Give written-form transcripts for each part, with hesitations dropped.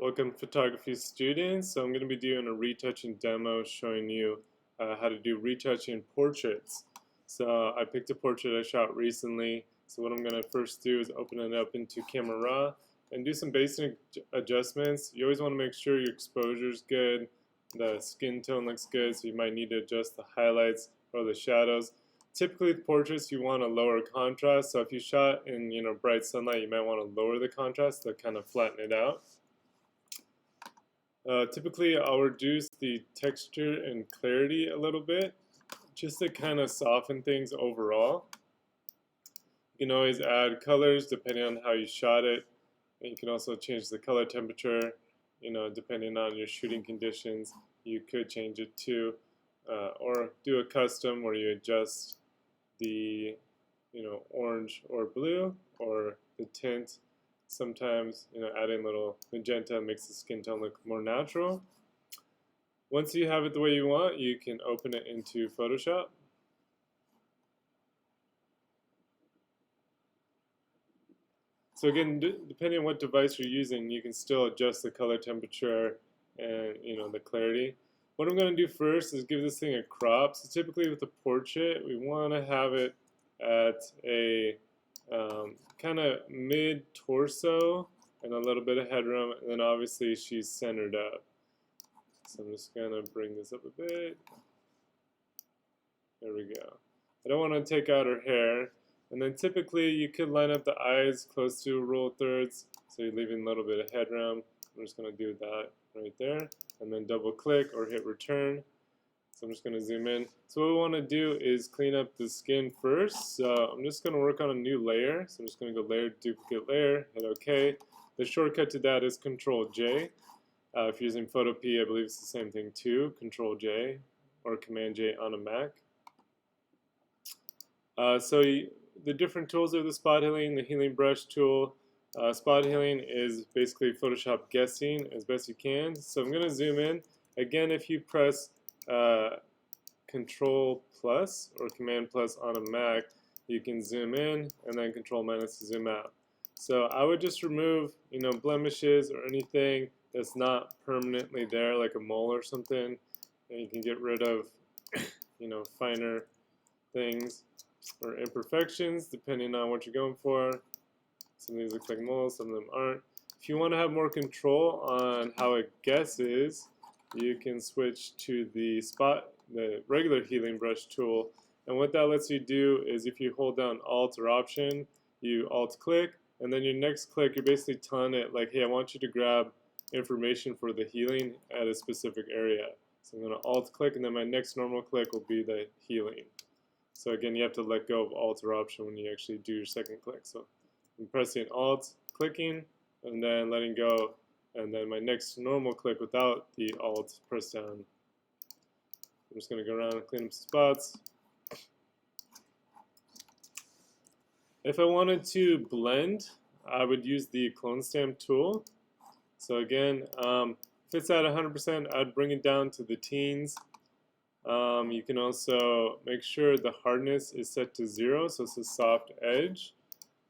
Welcome photography students. So I'm going to be doing a retouching demo showing you how to do retouching portraits. So I picked a portrait I shot recently. So what I'm going to first do is open it up into Camera Raw and do some basic adjustments. You always want to make sure your exposure is good, the skin tone looks good, so you might need to adjust the highlights or the shadows. Typically with portraits you want a lower contrast, so if you shot in bright sunlight you might want to lower the contrast to kind of flatten it out. Typically I'll reduce the texture and clarity a little bit just to kind of soften things overall. You can always add colors depending on how you shot it, and you can also change the color temperature, depending on your shooting conditions. You could change it too, or do a custom where you adjust the orange or blue or the tint. Sometimes adding a little magenta makes the skin tone look more natural. Once you have it the way you want, you can open it into Photoshop. So again, depending on what device you're using, you can still adjust the color temperature and the clarity. What I'm going to do first is give this thing a crop. So typically with a portrait, we want to have it at a kind of mid-torso and a little bit of headroom, and then obviously she's centered up. So I'm just going to bring this up a bit. There we go. I don't want to take out her hair. And then typically you could line up the eyes close to rule of thirds, so you're leaving a little bit of headroom. I'm just going to do that right there, and then double click or hit return. So I'm just going to zoom in. So what we want to do is clean up the skin first. So I'm just going to work on a new layer. So I'm just going to go layer, duplicate layer, hit OK. The shortcut to that is Control J. If you're using Photopea, I believe it's the same thing too, Control J or Command J on a Mac. The different tools are the spot healing, the healing brush tool. Spot healing is basically Photoshop guessing as best you can. So I'm going to zoom in. Again, if you press Control plus or Command plus on a Mac, you can zoom in and then Control minus to zoom out. So I would just remove blemishes or anything that's not permanently there, like a mole or something, and you can get rid of finer things or imperfections depending on what you're going for. Some of these look like moles, some of them aren't. If you want to have more control on how it guesses, you can switch to the regular healing brush tool. And what that lets you do is if you hold down Alt or Option, you Alt click, and then your next click, you're basically telling it like, hey, I want you to grab information for the healing at a specific area. So I'm going to Alt click, and then my next normal click will be the healing. So again, you have to let go of Alt or Option when you actually do your second click. So I'm pressing Alt, clicking, and then letting go, and then my next normal click without the Alt press down. I'm just going to go around and clean up some spots. If I wanted to blend, I would use the clone stamp tool. So again, if it's at 100%, I'd bring it down to the teens. You can also make sure the hardness is set to 0, so it's a soft edge.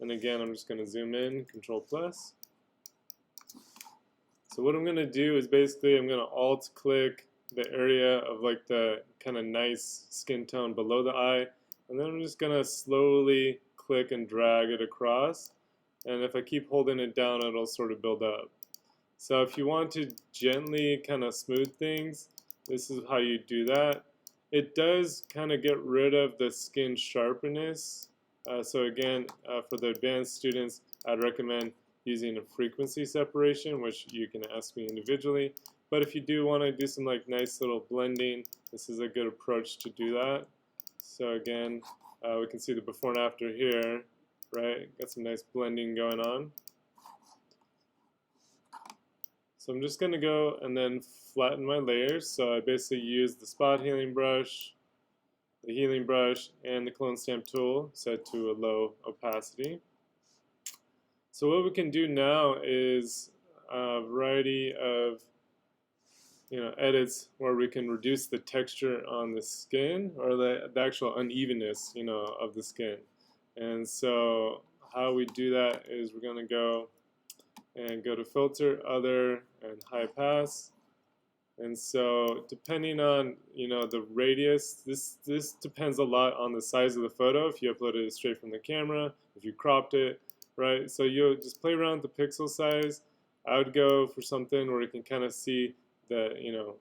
And again, I'm just going to zoom in, Control plus. So what I'm going to do is basically I'm going to Alt click the area of like the kind of nice skin tone below the eye, and then I'm just going to slowly click and drag it across. And if I keep holding it down, it'll sort of build up. So if you want to gently kind of smooth things, this is how you do that. It does kind of get rid of the skin sharpness. So again, for the advanced students, I'd recommend using a frequency separation, which you can ask me individually. But if you do want to do some like nice little blending, this is a good approach to do that. So again, we can see the before and after here, right? Got some nice blending going on. So I'm just going to go and then flatten my layers. So I basically use the spot healing brush, the healing brush, and the clone stamp tool set to a low opacity. So what we can do now is a variety of edits where we can reduce the texture on the skin or the actual unevenness of the skin. And so how we do that is we're going to go and go to filter, other, and high pass. And so depending on, the radius, this depends a lot on the size of the photo. If you uploaded it straight from the camera, if you cropped it, right? So you'll just play around with the pixel size. I would go for something where you can kind of see the,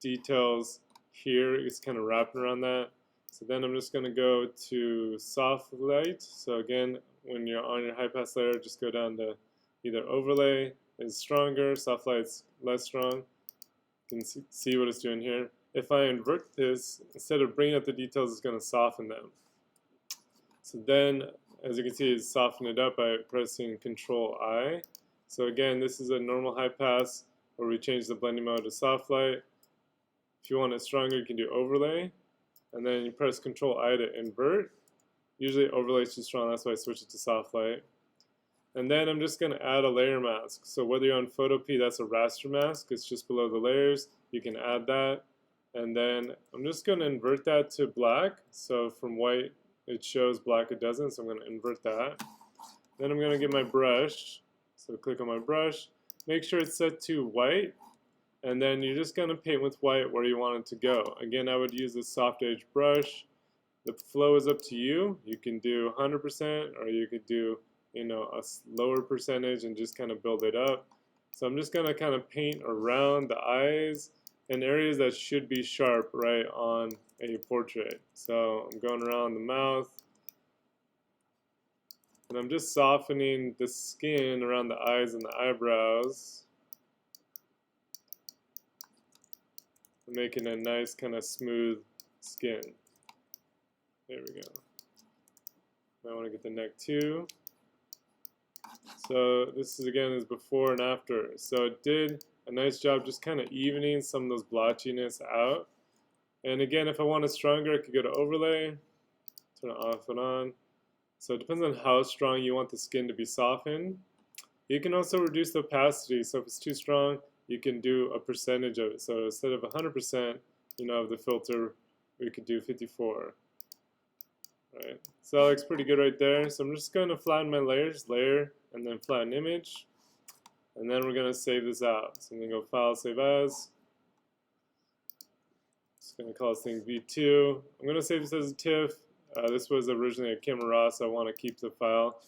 details here. It's kind of wrapping around that. So then I'm just going to go to soft light. So again, when you're on your high pass layer, just go down to either overlay is stronger, soft light's less strong. You can see what it's doing here. If I invert this, instead of bringing up the details, it's going to soften them. So then, as you can see, it's softened it up by pressing Control I. So again, this is a normal high pass where we change the blending mode to soft light. If you want it stronger, you can do overlay. And then you press Control I to invert. Usually overlay is too strong, that's why I switch it to soft light. And then I'm just going to add a layer mask. So whether you're on Photopea, that's a raster mask. It's just below the layers. You can add that. And then I'm just going to invert that to black. So from white, it shows, black it doesn't. So I'm going to invert that. Then I'm going to get my brush. So click on my brush. Make sure it's set to white. And then you're just going to paint with white where you want it to go. Again, I would use a soft edge brush. The flow is up to you. You can do 100% or you could do a lower percentage and just kind of build it up. So I'm just going to kind of paint around the eyes and areas that should be sharp right on a portrait. So I'm going around the mouth and I'm just softening the skin around the eyes and the eyebrows, making a nice kind of smooth skin. There we go. I want to get the neck too. So this is again is before and after. So it did a nice job just kind of evening some of those blotchiness out. And again, if I want it stronger, I could go to overlay, turn it off and on. So it depends on how strong you want the skin to be softened. You can also reduce the opacity. So if it's too strong, you can do a percentage of it. So instead of 100%, of the filter, we could do 54. Right. So that looks pretty good right there. So I'm just going to flatten my layers, layer, and then flatten image. And then we're going to save this out. So I'm going to go File, Save As. Just going to call this thing V2. I'm going to save this as a TIFF. This was originally a camera raw, so I want to keep the file.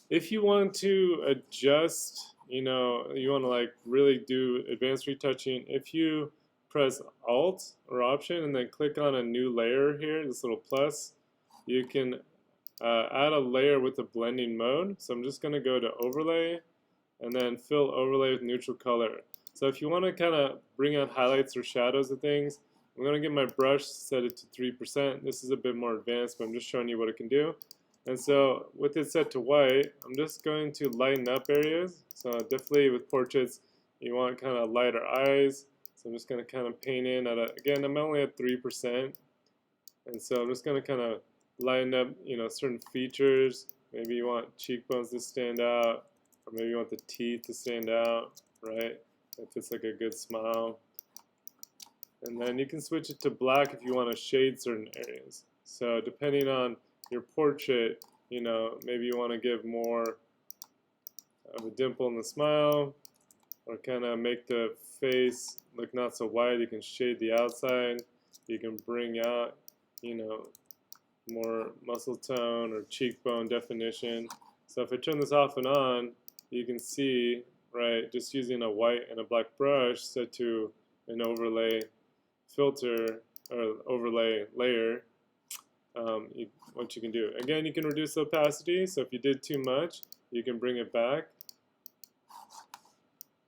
If you want to adjust, you want to like really do advanced retouching, if you press Alt or Option and then click on a new layer here, this little plus, you can add a layer with a blending mode. So I'm just going to go to Overlay and then Fill Overlay with neutral color. So if you want to kind of bring out highlights or shadows of things, I'm going to get my brush, set it to 3%. This is a bit more advanced, but I'm just showing you what it can do. And so with it set to white, I'm just going to lighten up areas. So definitely with portraits, you want kind of lighter eyes. So I'm just going to kind of paint in at again, I'm only at 3%. And so I'm just going to kind of lighten up, certain features. Maybe you want cheekbones to stand out, or maybe you want the teeth to stand out, right? If it's like a good smile. And then you can switch it to black if you want to shade certain areas. So depending on your portrait, maybe you want to give more of a dimple in the smile, or kind of make the face look not so wide. You can shade the outside. You can bring out, more muscle tone or cheekbone definition. So if I turn this off and on, you can see, right, just using a white and a black brush set to an overlay filter or overlay layer, what you can do. Again, you can reduce the opacity, so if you did too much, you can bring it back.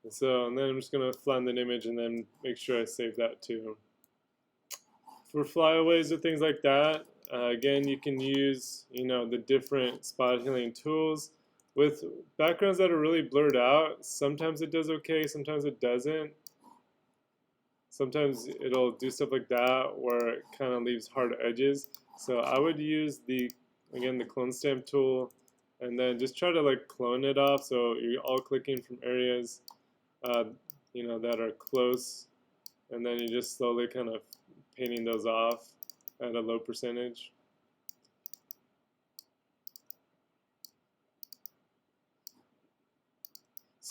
And then I'm just going to flatten the image and then make sure I save that too. For flyaways or things like that, again, you can use, the different spot healing tools. With backgrounds that are really blurred out, sometimes it does okay, sometimes it doesn't. Sometimes it'll do stuff like that where it kind of leaves hard edges. So I would use the clone stamp tool and then just try to like clone it off. So you're all clicking from areas, that are close, and then you just slowly kind of painting those off at a low percentage.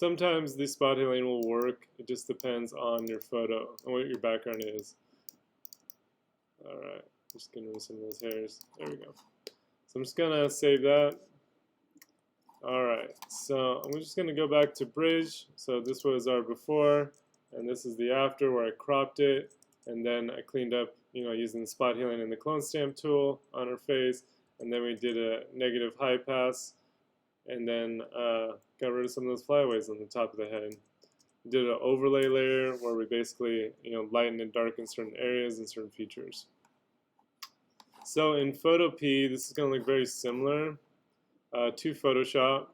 Sometimes the spot healing will work. It just depends on your photo and what your background is. Alright, just gonna remove some of those hairs. There we go. So I'm just gonna save that. Alright, so I'm just gonna go back to bridge. So this was our before, and this is the after where I cropped it, and then I cleaned up, using the spot healing and the clone stamp tool on her face, and then we did a negative high pass, and then got rid of some of those flyaways on the top of the head. Did an overlay layer where we basically, lighten and darken certain areas and certain features. So in Photopea, this is going to look very similar to Photoshop.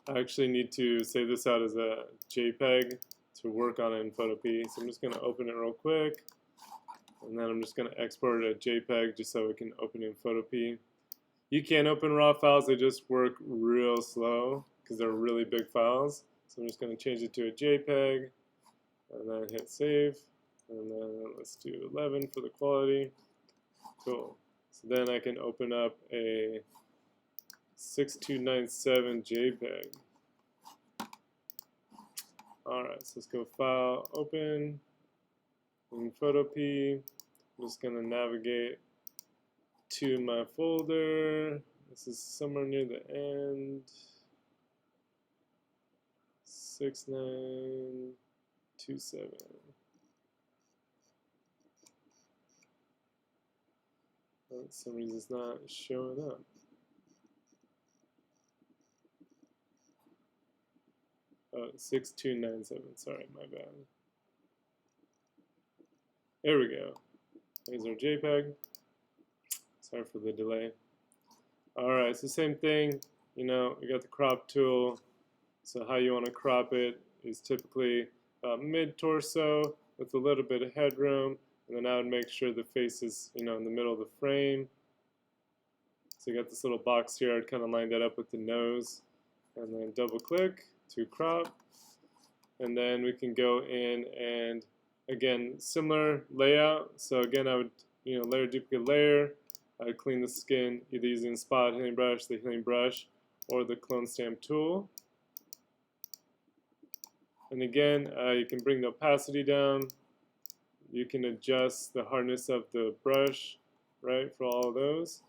I actually need to save this out as a JPEG to work on it in Photopea. So I'm just going to open it real quick, and then I'm just going to export it as JPEG just so we can open it in Photopea. You can open raw files, they just work real slow because they're really big files. So I'm just going to change it to a JPEG, and then hit save, and then let's do 11 for the quality. Cool. So then I can open up a 6297 JPEG. Alright, so let's go File, Open, in Photopea. I'm just going to navigate to my folder. This is somewhere near the end. 6927. For some reason it's not showing up. Oh, 6297, sorry, my bad. There we go. There's our JPEG. Sorry for the delay. Alright, it's the same thing. We got the crop tool. So how you want to crop it is typically mid-torso with a little bit of headroom. And then I would make sure the face is, in the middle of the frame. So you got this little box here. I'd kind of line that up with the nose. And then double click to crop, and then we can go in and again similar layout. So again I would layer duplicate layer. I would clean the skin either using spot healing brush, the healing brush, or the clone stamp tool. And again you can bring the opacity down. You can adjust the hardness of the brush, right, for all of those.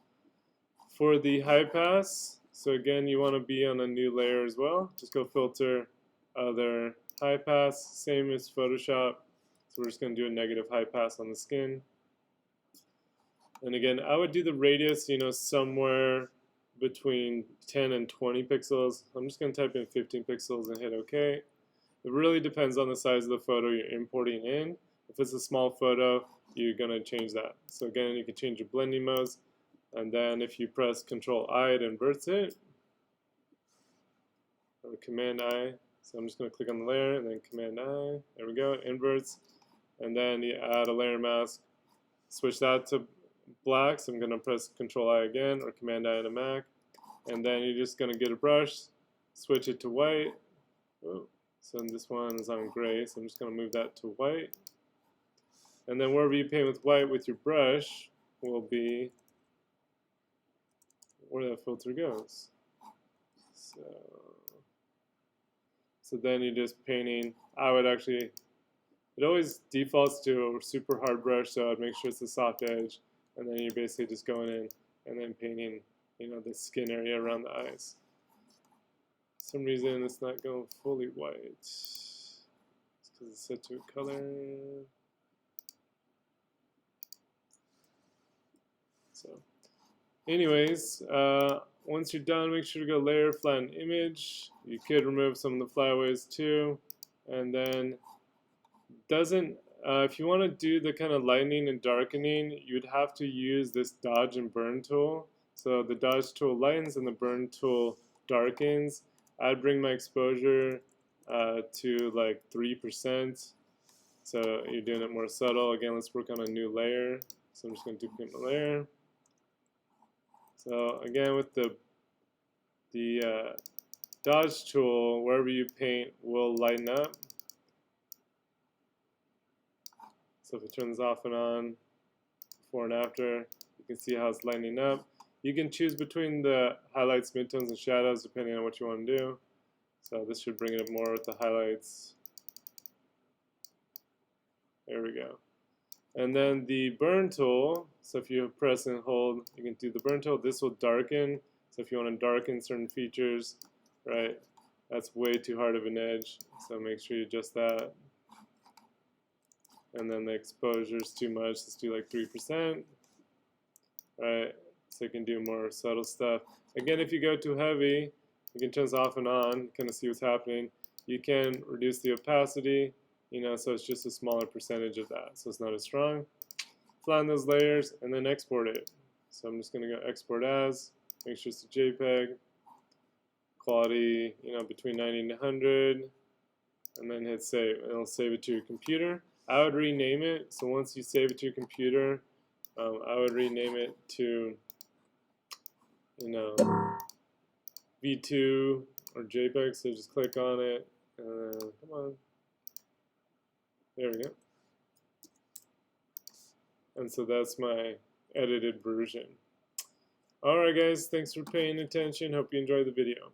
For the high pass, so again, you want to be on a new layer as well. Just go filter, other, high pass, same as Photoshop. So we're just going to do a negative high pass on the skin. And again, I would do the radius, somewhere between 10 and 20 pixels. I'm just going to type in 15 pixels and hit OK. It really depends on the size of the photo you're importing in. If it's a small photo, you're going to change that. So again, you can change your blending modes. And then if you press Control-I, it inverts it, or Command-I. So I'm just going to click on the layer and then Command-I. There we go, it inverts. And then you add a layer mask. Switch that to black. So I'm going to press Control-I again, or Command-I on a Mac. And then you're just going to get a brush, switch it to white. Oh, so this one is on gray, so I'm just going to move that to white. And then wherever you paint with white with your brush will be where that filter goes. So then you're just painting. I would actually, it always defaults to a super hard brush, so I'd make sure it's a soft edge, and then you're basically just going in and then painting, the skin area around the eyes. For some reason it's not going fully white. It's because it's set to a color. So anyways, once you're done, make sure to go layer, flatten image. You could remove some of the flyaways too. And then if you want to do the kind of lightening and darkening, you'd have to use this dodge and burn tool. So the dodge tool lightens and the burn tool darkens. I'd bring my exposure to like 3%. So you're doing it more subtle. Again, let's work on a new layer. So I'm just going to duplicate my layer. So again, with the dodge tool, wherever you paint will lighten up. So if I turn this off and on, before and after, You can see how it's lining up. You can choose between the highlights, midtones, and shadows depending on what you want to do. So this should bring it up more with the highlights. There we go. And then the burn tool, so if you press and hold, you can do the burn tool. This will darken. So if you want to darken certain features, right, that's way too hard of an edge. So make sure you adjust that. And then the exposure is too much. Let's do like 3%. Right, so you can do more subtle stuff. Again, if you go too heavy, you can turn this off and on, kind of see what's happening. You can reduce the opacity, so it's just a smaller percentage of that, so it's not as strong. Flatten those layers and then export it. So I'm just going to go export as, make sure it's a JPEG, quality, between 90 and 100, and then hit save, and it'll save it to your computer. I would rename it, so once you save it to your computer, I would rename it to, V2 or JPEG, so just click on it, come on, there we go. And so that's my edited version. Alright guys, thanks for paying attention, hope you enjoyed the video.